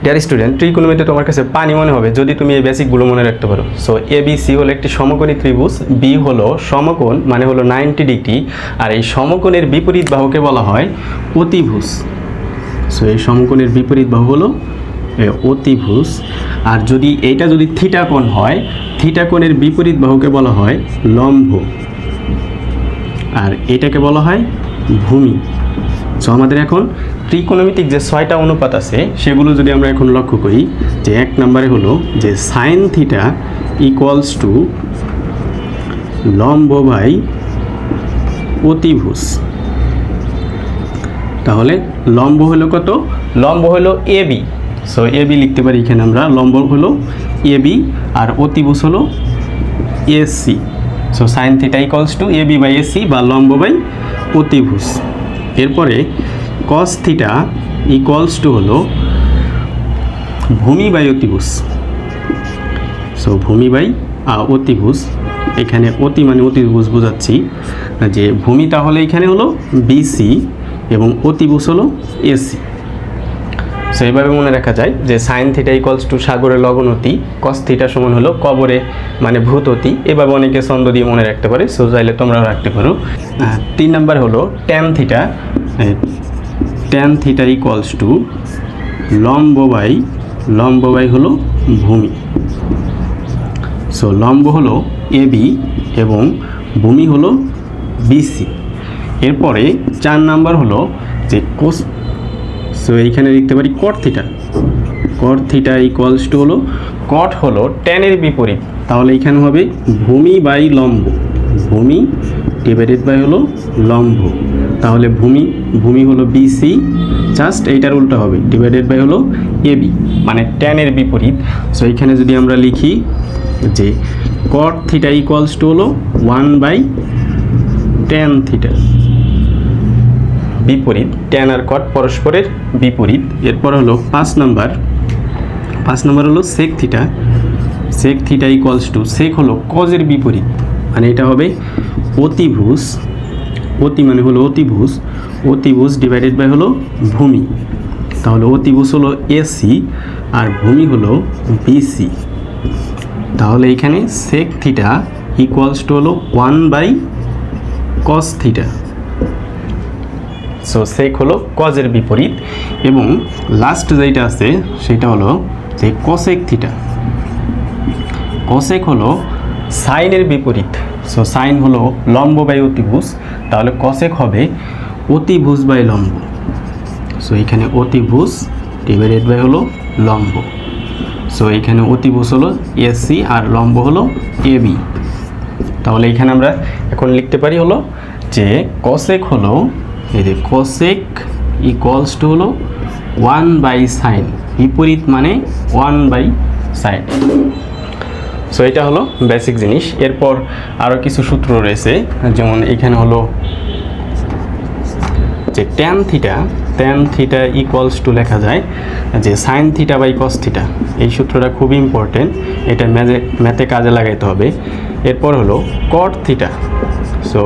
Dear student, ত্রিকোণমিতি তোমার কাছে পানি মনে হবে যদি তুমি এই বেসিকগুলো মনে রাখতে পারো। সো এবিসি হলো একটি সমকোণী ত্রিভুজ, বি হলো সমকোণ মানে হলো 90 ডিগ্রি, আর এই সমকোণের বিপরীত বাহুকে বলা হয় অতিভুজ। সো এই সমকোণের বিপরীত বাহু হলো অতিভুজ। আর যদি এইটা যদি থিটা কোণ হয়, থিটা কোণের বিপরীত বাহুকে বলা হয় লম্ব, আর এটাকে বলা হয় ভূমি। সো আমাদের এখন ত্রিকোণমিতিক যে 6টা অনুপাত আছে সেগুলো যদি আমরা এখন লক্ষ্য করি, যে 1 নম্বরে হলো যে সাইন থিটা ইকুয়ালস টু লম্ব বাই অতিভুজ। তাহলে লম্ব হলো কত? লম্ব হলো এবি। সো এবি লিখতে পারি এখানে আমরা, লম্ব হলো এবি আর অতিভুজ হলো AC. So sine theta equals to AB by AC বা লম্ব বাই অতিভুজ। এরপরে কস থিটা ইকুয়ালস টু হলো ভূমি বাই অতিভুজ। সো ভূমি বাই অতিভুজ, এখানে অতি মানে অতিভুজ বোঝাচ্ছি, যে ভূমি তাহলে এখানে হলো বিসি এবং অতিভুজ হলো এসি। সো এইভাবে মনে রাখা যায় যে সাইন থিটা ইকুয়ালস টু সাগরের লবণতি, কস থিটা সমান হলো কবরে মানে ভূততি। এভাবে অনেকে ছন্দ দিয়ে মনে রাখতে পারে, সো চাইলে তোমরাও রাখতে পারো। 3 নম্বর হলো tan theta, tan theta equals two লম্ব বাই হলো ভূমি। সো লম্ব হলো এবি এবং ভূমি হলো বিসি। এরপরে 4 নাম্বার হলো যে কোস। সো এইখানে লিখতে পারি কট theta, caught theta equals to হলো, কট হলো ট্যানের বিপরীত, তাহলে এখানে হবে ভূমি বাই লম্ব, ভূমি ডিভাইডেড বাই হলো লম্ব। তাহলে ভূমি হলো বিসি, জাস্ট এইটার উল্টা হবে, ডিভাইডেড বাই হলো এবি মানে ট্যানের বিপরীত। সো এইখানে যদি আমরা লিখি যে কট থিটা ইকুয়ালস টু হলো 1 বাই ট্যান থিটা, বিপরীত, ট্যান আর কট পরস্পরের বিপরীত। এরপর হলো 5 নাম্বার হলো sec theta, sec theta equals to, sec হলো কজের বিপরীত মানে এটা হবে অতিভুজ, অতি মানে হলো অতিভুজ, অতিভুজ ডিভাইডেড বাই হলো ভূমি। তাহলে অতিভুজ হলো এসি আর ভূমি হলো বিসি। তাহলে এখানে সেক থিটা ইকুয়ালস টু হলো 1 by cos theta. So sec হলো কজের বিপরীত। এবং লাস্ট যেটা আছে সেটা হলো যে কোসেক থিটা, কোসেক হলো সাইনের বিপরীত। সো সাইন হলো লম্ব বাই অতিভুজ, তাহলে কোসেক হবে অতিভুজ বাই লম্ব। সো এখানে অতিভুজ ডিভাইডেড বাই হলো লম্ব। সো এখানে অতিভুজ হলো এসি আর লম্ব হলো এবি। তাহলে এখানে আমরা এখন লিখতে পারি হলো যে কোসেক হলো, এই যে কোসেক ইকুয়ালস টু হলো 1 বাই সাইন, বিপরীত মানে 1 বাই সাইন। সো এটা হলো বেসিক জিনিস। এরপর আরও কিছু সূত্র রয়েছে, যেমন এখানে হলো যে ট্যান থিটা ইকুয়ালস টু লেখা যায় যে sine theta by cos theta. এই সূত্রটা খুব ইম্পর্টেন্ট, এটা ম্যাথে কাজে লাগাইতে হবে। এরপর হলো কট থিটা, সো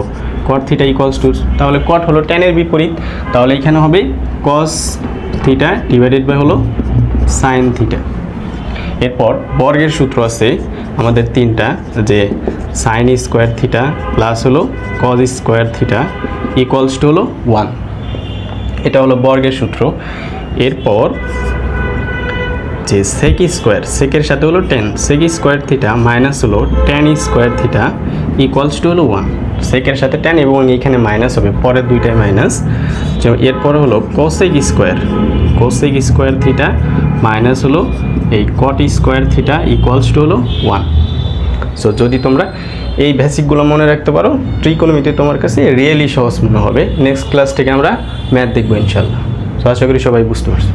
কট থিটা ইকুয়ালস টু, তাহলে কট হলো ট্যানের বিপরীত, তাহলে এখানে হবে কস থিটা ডিভাইডেড বাই হলো সাইন থিটা। এরপর বর্গের সূত্র আছে আমাদের 3টা, যে সাইন স্কোয়ার থিটা প্লাস হলো cos square theta equals to হলো 1, এটা হলো বর্গের সূত্র। এরপর যে সেক স্কোয়ার, সেকের সাথে হলো tan, sec square theta minus হলো tan square theta equals to হলো 1, সেকের সাথে ট্যান এবং এখানে মাইনাস হবে, পরের দুইটাই মাইনাস। এরপর হলো কোসেক স্কোয়ার থিটা মাইনাস হলো এই cot square theta equals to হলো 1। সো যদি তোমরা এই বেসিকগুলো মনে রাখতে পারো, ত্রিকোণমিতি তোমার কাছে রিয়েলি সহজ মনে হবে। নেক্সট ক্লাস থেকে আমরা ম্যাথ দেখবো ইনশাল্লাহ। সো আশা করি সবাই বুঝতে পারছো।